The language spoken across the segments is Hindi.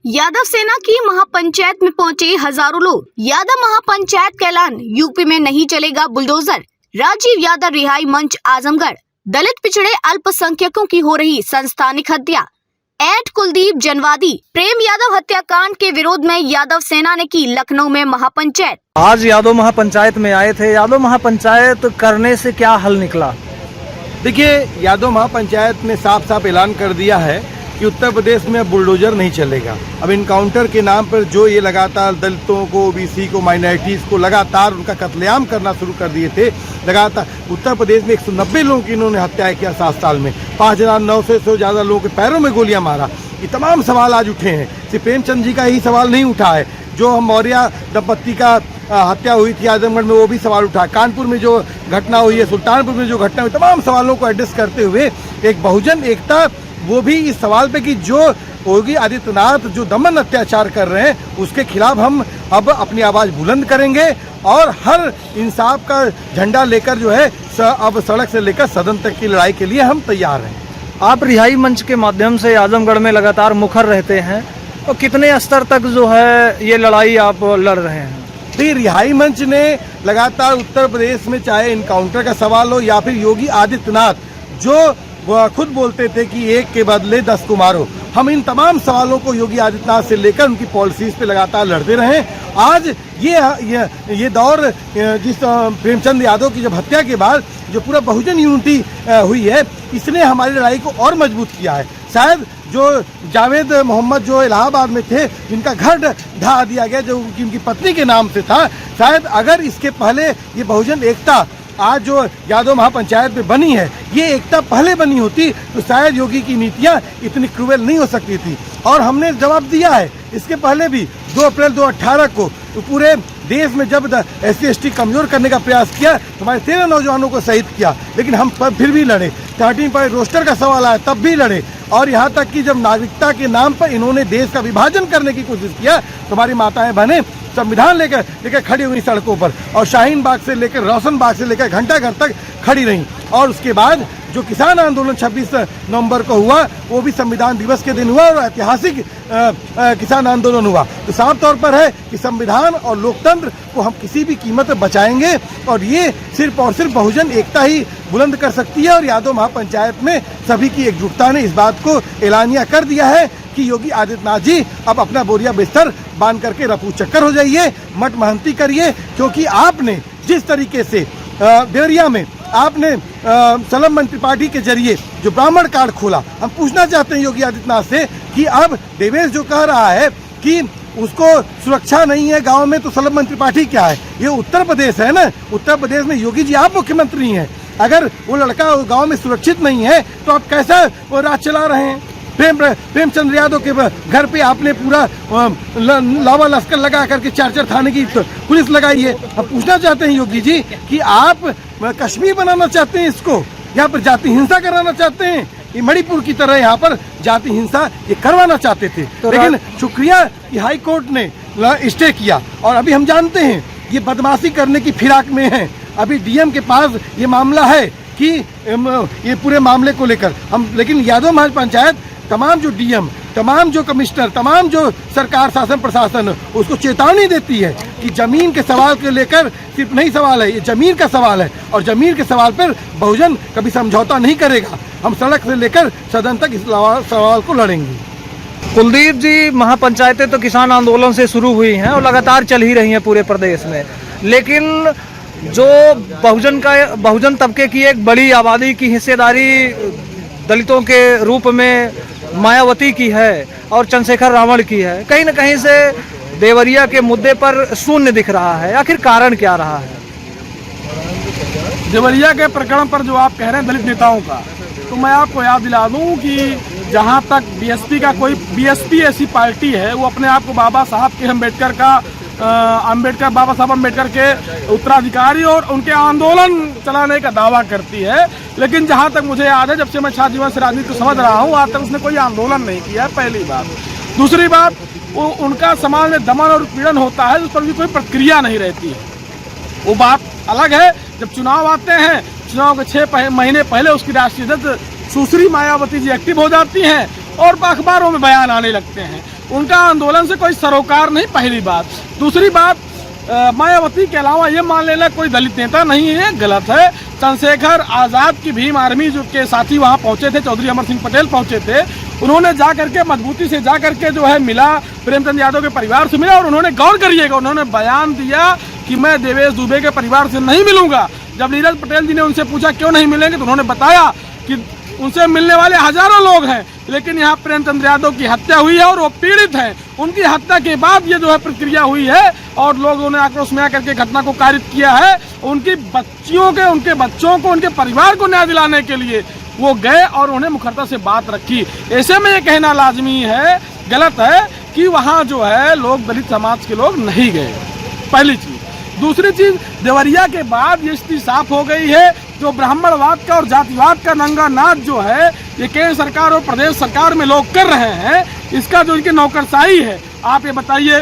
यादव सेना की महापंचायत में पहुंचे हजारों लोग। यादव महापंचायत का ऐलान, यूपी में नहीं चलेगा बुलडोजर। राजीव यादव रिहाई मंच आजमगढ़। दलित पिछड़े अल्पसंख्यकों की हो रही संस्थानिक हत्या। ऐड कुलदीप जनवादी। प्रेम यादव हत्याकांड के विरोध में यादव सेना ने की लखनऊ में महापंचायत। आज यादव महापंचायत में आए थे। यादव महापंचायत करने से क्या हल निकला? देखिए, यादव महापंचायत ने साफ साफ ऐलान कर दिया है कि उत्तर प्रदेश में बुलडोजर नहीं चलेगा। अब इनकाउंटर के नाम पर जो ये लगातार दलितों को, ओबीसी को, माइनॉरिटीज़ को लगातार उनका कत्लेआम करना शुरू कर दिए थे। लगातार उत्तर प्रदेश में 190 लोगों की इन्होंने हत्या किया 7 साल में। 5,900 से ज़्यादा लोगों के पैरों में गोलियां मारा। ये तमाम सवाल आज उठे हैं। सिर्फ प्रेमचंद जी का यही सवाल नहीं उठा है। जो मौर्य दंपत्ति का हत्या हुई थी आजमगढ़ में, वो भी सवाल उठा। कानपुर में जो घटना हुई है, सुल्तानपुर में जो घटना हुई, तमाम सवालों को एड्रेस करते हुए एक बहुजन एकता, वो भी इस सवाल पे कि जो योगी आदित्यनाथ जो दमन अत्याचार कर रहे हैं उसके खिलाफ हम अब अपनी आवाज़ बुलंद करेंगे और हर इंसाफ का झंडा लेकर जो है अब सड़क से लेकर सदन तक की लड़ाई के लिए हम तैयार हैं। आप रिहाई मंच के माध्यम से आजमगढ़ में लगातार मुखर रहते हैं, तो कितने स्तर तक जो है ये लड़ाई आप लड़ रहे हैं? तो रिहाई मंच ने लगातार उत्तर प्रदेश में चाहे इनकाउंटर का सवाल हो या फिर योगी आदित्यनाथ जो वो खुद बोलते थे कि एक के बदले 10 को मारो, हम इन तमाम सवालों को योगी आदित्यनाथ से लेकर उनकी पॉलिसीज पे लगातार लड़ते रहे। आज ये दौर जिस प्रेमचंद यादव की जब हत्या के बाद जो पूरा बहुजन यूनिटी हुई है, इसने हमारी लड़ाई को और मजबूत किया है। शायद जो जावेद मोहम्मद जो इलाहाबाद में थे, जिनका घर ढा दिया गया जो उनकी पत्नी के नाम से था, शायद अगर इसके पहले ये बहुजन एकता आज जो यादव महापंचायत में बनी है, ये एकता पहले बनी होती तो शायद योगी की नीतियाँ इतनी क्रूएल नहीं हो सकती थी। और हमने जवाब दिया है इसके पहले भी। 2 अप्रैल 2018 को तो पूरे देश में जब SC/ST कमज़ोर करने का प्रयास किया तो हमारे 13 नौजवानों को शहीद किया, लेकिन हम फिर भी लड़े। 13 पॉइंट रोस्टर का सवाल आया तब भी लड़े। और यहाँ तक कि जब नागरिकता के नाम पर इन्होंने देश का विभाजन करने की कोशिश किया तो हमारी माताएं बहनें संविधान लेकर खड़ी हुई सड़कों पर, और शाहीन बाग से लेकर रोशन बाग से लेकर घंटाघर तक खड़ी रहीं। और उसके बाद जो किसान आंदोलन 26 नवंबर को हुआ, वो भी संविधान दिवस के दिन हुआ और ऐतिहासिक किसान आंदोलन हुआ। तो साफ तौर पर है कि संविधान और लोकतंत्र को हम किसी भी कीमत पर बचाएंगे और ये सिर्फ और सिर्फ बहुजन एकता ही बुलंद कर सकती है। और यादव महापंचायत में सभी की एकजुटता ने इस बात को एलानिया कर दिया है कि योगी आदित्यनाथ जी अब अपना बोरिया बिस्तर बांध करके रफू चक्कर हो जाइए, मट महंती करिए, क्योंकि आपने जिस तरीके से देवरिया में आपने सलमान त्रिपाठी के जरिए जो ब्राह्मण कार्ड खोला, हम पूछना चाहते हैं योगी आदित्यनाथ से कि अब देवेश जो कह रहा है कि उसको सुरक्षा नहीं है गांव में, तो सलमान त्रिपाठी क्या है? ये उत्तर प्रदेश है ना। उत्तर प्रदेश में योगी जी आप मुख्यमंत्री हैं। अगर वो लड़का गांव में सुरक्षित नहीं है तो आप कैसा वो राज चला रहे हैं? प्रेमचंद यादव के घर पे आपने पूरा लावा लश्कर लगा करके 4 थाने की पुलिस लगाई है। हम पूछना चाहते हैं योगी जी कि आप कश्मीर बनाना चाहते हैं इसको, यहाँ पर जाति हिंसा कराना चाहते हैं? ये मणिपुर की तरह यहाँ पर जाति हिंसा ये करवाना चाहते थे, लेकिन शुक्रिया कि हाई कोर्ट ने स्टे किया और अभी हम जानते हैं ये बदमाशी करने की फिराक में है। अभी DM के पास ये मामला है कि ये पूरे मामले को लेकर हम, लेकिन यादव महापंचायत तमाम जो DM, तमाम जो कमिश्नर, तमाम जो सरकार शासन प्रशासन उसको चेतावनी देती है कि जमीन के सवाल को लेकर सिर्फ नहीं सवाल है, ये जमीन का सवाल है और जमीन के सवाल पर बहुजन कभी समझौता नहीं करेगा। हम सड़क से लेकर सदन तक इस सवाल को लड़ेंगे। कुलदीप जी, महापंचायतें तो किसान आंदोलन से शुरू हुई हैं और लगातार चल ही रही हैं पूरे प्रदेश में, लेकिन जो बहुजन तबके की एक बड़ी आबादी की हिस्सेदारी दलितों के रूप में मायावती की है और चंद्रशेखर रावण की है, कहीं न कहीं से देवरिया के मुद्दे पर शून्य दिख रहा है। आखिर कारण क्या रहा है? देवरिया के प्रकरण पर जो आप कह रहे हैं दलित नेताओं का, तो मैं आपको याद दिला दूं कि जहां तक BSP ऐसी पार्टी है, वो अपने आप को बाबा साहब अम्बेडकर के उत्तराधिकारी और उनके आंदोलन चलाने का दावा करती है। लेकिन जहां तक मुझे याद है, जब से मैं छात्र जीवन से राजनीति को समझ रहा हूं, आज तक उसने कोई आंदोलन नहीं किया है, पहली बात। दूसरी बात, वो उनका समाज में दमन और पीड़न होता है, उस पर भी कोई प्रतिक्रिया नहीं रहती है। वो बात अलग है, जब चुनाव आते हैं, चुनाव के 6 महीने पहले उसकी राष्ट्रीय अध्यक्ष सुश्री मायावती जी एक्टिव हो जाती हैं और अखबारों में बयान आने लगते हैं। उनका आंदोलन से कोई सरोकार नहीं, पहली बात। दूसरी बात, मायावती के अलावा ये मान लेना कोई दलित नेता नहीं है, गलत है। चंद्रशेखर आज़ाद की भीम आर्मी जो के साथी वहाँ पहुँचे थे, चौधरी अमर सिंह पटेल पहुँचे थे, उन्होंने जा करके मजबूती से जा करके जो है मिला, प्रेमचंद यादव के परिवार से मिला, और उन्होंने गौर करिएगा, उन्होंने बयान दिया कि मैं देवेश दुबे के परिवार से नहीं मिलूंगा। जब नीरज पटेल जी ने उनसे पूछा क्यों नहीं मिलेंगे, तो उन्होंने बताया कि उनसे मिलने वाले हजारों लोग हैं, लेकिन यहाँ प्रेमचंद यादव की हत्या हुई है और वो पीड़ित हैं। उनकी हत्या के बाद ये जो है प्रक्रिया हुई है और लोगों ने आक्रोश में आकर के घटना को कारित किया है। उनकी बच्चियों के, उनके बच्चों को, उनके परिवार को न्याय दिलाने के लिए वो गए और उन्हें मुखरता से बात रखी। ऐसे में ये कहना लाजमी है, गलत है कि वहाँ जो है लोग दलित समाज के लोग नहीं गए, पहली चीज। दूसरी चीज, देवरिया के बाद ये स्थिति साफ हो गई है, जो ब्राह्मणवाद का और जातिवाद का नंगा नाच जो है ये केंद्र सरकार और प्रदेश सरकार में लोग कर रहे हैं, इसका जो इनकी नौकरशाही है। आप ये बताइए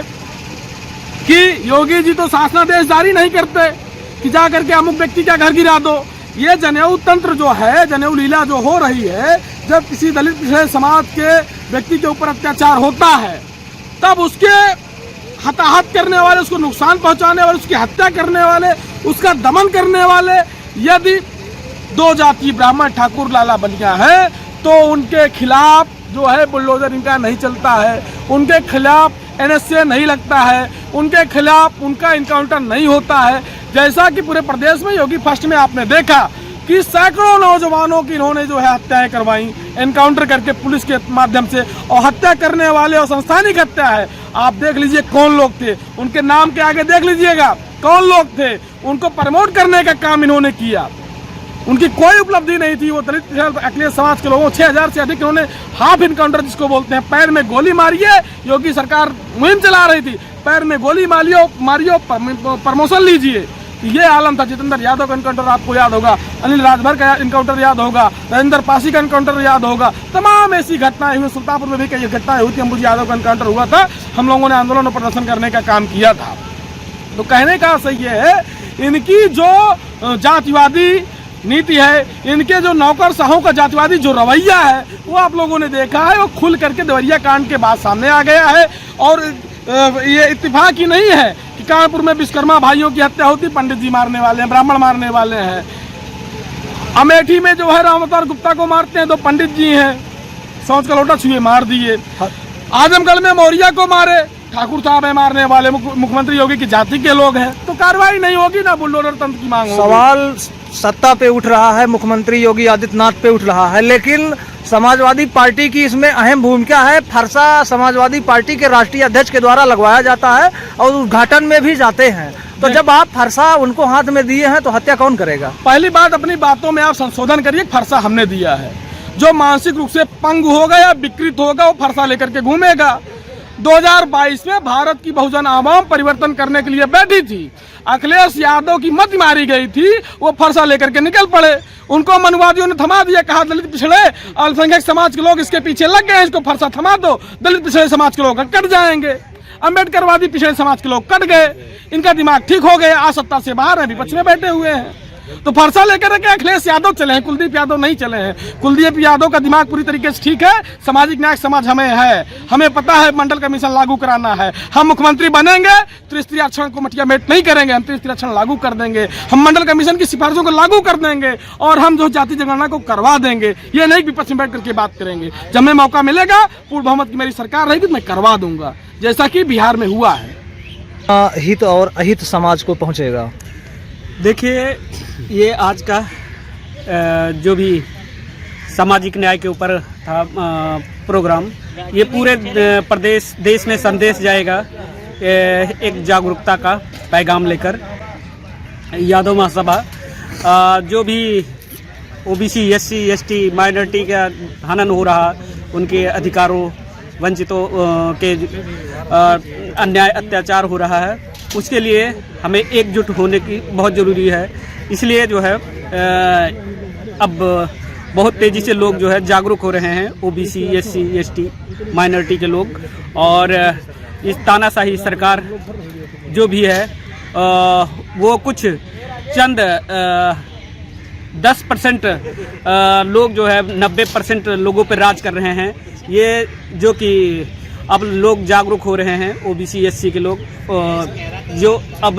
कि योगी जी तो शासनादेश जारी नहीं करते कि जा करके अमुक व्यक्ति का घर गिरा दो। ये जनेऊ तंत्र जो है, जनेऊ लीला जो हो रही है, जब किसी दलित पिछड़े समाज के व्यक्ति के ऊपर अत्याचार होता है, तब उसके हताहत करने वाले, उसको नुकसान पहुंचाने वाले, उसकी हत्या करने वाले, उसका दमन करने वाले यदि दो जाति ब्राह्मण ठाकुर लाला बलिया है, तो उनके खिलाफ जो है बुलडोजर इनका नहीं चलता है, उनके खिलाफ एनएसए नहीं लगता है, उनके खिलाफ उनका इनकाउंटर नहीं होता है। जैसा कि पूरे प्रदेश में योगी फर्स्ट में आपने देखा कि सैकड़ों नौजवानों की इन्होंने जो है हत्याएं करवाई एनकाउंटर करके पुलिस के माध्यम से, और हत्या करने वाले और संस्थानिक हत्या है। आप देख लीजिए कौन लोग थे, उनके नाम के आगे देख लीजिएगा कौन लोग थे, उनको प्रमोट करने का काम इन्होंने किया। उनकी कोई उपलब्धि नहीं थी। वो दलित अखिलेश समाज के लोगों 6000 से अधिक इन्होंने हाफ इनकाउंटर जिसको बोलते हैं, पैर में गोली मारिए, योगी सरकार मुहिम चला रही थी, पैर में गोली मारियो प्रमोशन लीजिए। ये आलम था। जितेंद्र यादव का एनकाउंटर आपको याद होगा, अनिल राजभर का एनकाउंटर याद होगा, राजेंद्र पासी का एनकाउंटर याद होगा, तमाम ऐसी घटनाएं हुई। सुल्तानपुर में भी कई घटनाएं हुई थी, अंबुज यादव का एनकाउंटर हुआ था, हम लोगों ने आंदोलन और प्रदर्शन करने का काम किया था। तो कहने का सही है, इनकी जो जातिवादी नीति है, इनके जो नौकरशाहों का जातिवादी जो रवैया है, वो आप लोगों ने देखा है, वो खुल करके देवरिया कांड के बाद सामने आ गया है। और ये इत्तेफाक ही नहीं है कि कानपुर में विश्वकर्मा भाइयों की हत्या होती, पंडित जी मारने वाले हैं, ब्राह्मण मारने वाले हैं। अमेठी में जो है राम अवतार गुप्ता को मारते हैं, तो पंडित जी हैं, सोच का लोटा छुए मार दिए। आजमगढ़ में मौर्या को मारे, ठाकुर साहब है मारने वाले, मुख्यमंत्री योगी की जाति के लोग हैं, तो कार्रवाई नहीं होगी ना बुलडोजर तंत्र की मांग होगी। सवाल सत्ता पे उठ रहा है, मुख्यमंत्री योगी आदित्यनाथ पे उठ रहा है, लेकिन समाजवादी पार्टी की इसमें अहम भूमिका है। फरसा समाजवादी पार्टी के राष्ट्रीय अध्यक्ष के द्वारा लगवाया जाता है और उद्घाटन में भी जाते हैं। तो जब आप फरसा उनको हाथ में दिए हैं, तो हत्या कौन करेगा? पहली बात, अपनी बातों में आप संशोधन करिए। फरसा हमने दिया है। जो मानसिक रूप से पंगु होगा या विकृत होगा, वो फरसा लेकर के घूमेगा। 2022 में भारत की बहुजन आवाम परिवर्तन करने के लिए बैठी थी। अखिलेश यादव की मत मारी गई थी, वो फरसा लेकर के निकल पड़े। उनको मनुवादियों ने थमा दिया, कहा दलित पिछड़े अल्पसंख्यक समाज के लोग इसके पीछे लग गए हैं, इसको फरसा थमा दो, दलित पिछड़े समाज के लोग कट जाएंगे। अम्बेडकरवादी पिछड़े समाज के लोग कट गए, इनका दिमाग ठीक हो गया, आज सत्ता से बाहर है, विपक्ष में बैठे हुए हैं। तो फरसा लेकर के अखिलेश यादव चले हैं, कुलदीप यादव नहीं चले हैं। कुलदीप यादव का दिमाग पूरी तरीके से ठीक है। सामाजिक न्याय समाज हमें है, हमें पता है मंडल कमीशन लागू कराना है। हम मुख्यमंत्री बनेंगे, त्रिस्तरीय आरक्षण को मटिया मेट नहीं करेंगे, हम त्रिस्तरीय आरक्षण लागू कर देंगे। हम मंडल कमीशन की सिफारिशों को लागू कर देंगे और हम जो जाति जनगणना को करवा देंगे। ये नहीं विपक्ष में बैठ करके बात करेंगे। जब हमें मौका मिलेगा, पूर्ण बहुमत की मेरी सरकार रहेगी, तो मैं करवा दूंगा, जैसा कि बिहार में हुआ है। हित और अहित समाज को पहुंचेगा। देखिए, ये आज का जो भी सामाजिक न्याय के ऊपर था प्रोग्राम, ये पूरे प्रदेश देश में संदेश जाएगा, एक जागरूकता का पैगाम लेकर। यादव महासभा जो भी ओबीसी, एससी, एसटी, माइनॉरिटी का हनन हो रहा, उनके अधिकारों, वंचितों के अन्याय अत्याचार हो रहा है, उसके लिए हमें एकजुट होने की बहुत ज़रूरी है। इसलिए जो है अब बहुत तेज़ी से लोग जो है जागरूक हो रहे हैं, ओबीसी, एससी, एसटी, माइनॉरिटी के लोग। और इस तानाशाही सरकार जो भी है वो कुछ चंद 10% लोग जो है 90% लोगों पर राज कर रहे हैं। ये जो कि अब लोग जागरूक हो रहे हैं, ओबीसी एससी के लोग, जो अब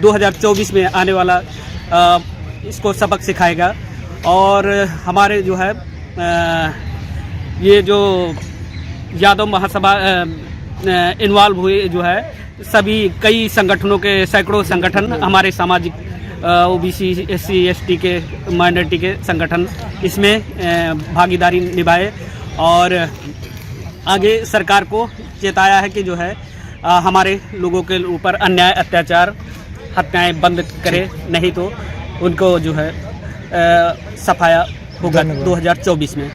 2024 में आने वाला इसको सबक सिखाएगा। और हमारे जो है ये जो यादव महासभा इन्वॉल्व हुए जो है, सभी कई संगठनों के सैकड़ों संगठन, हमारे सामाजिक ओबीसी एससी एसटी के माइनॉरिटी के संगठन इसमें भागीदारी निभाए और आगे सरकार को चेताया है कि जो है हमारे लोगों के ऊपर अन्याय अत्याचार हत्याएं बंद करे, नहीं तो उनको जो है सफाया होगा 2024 में।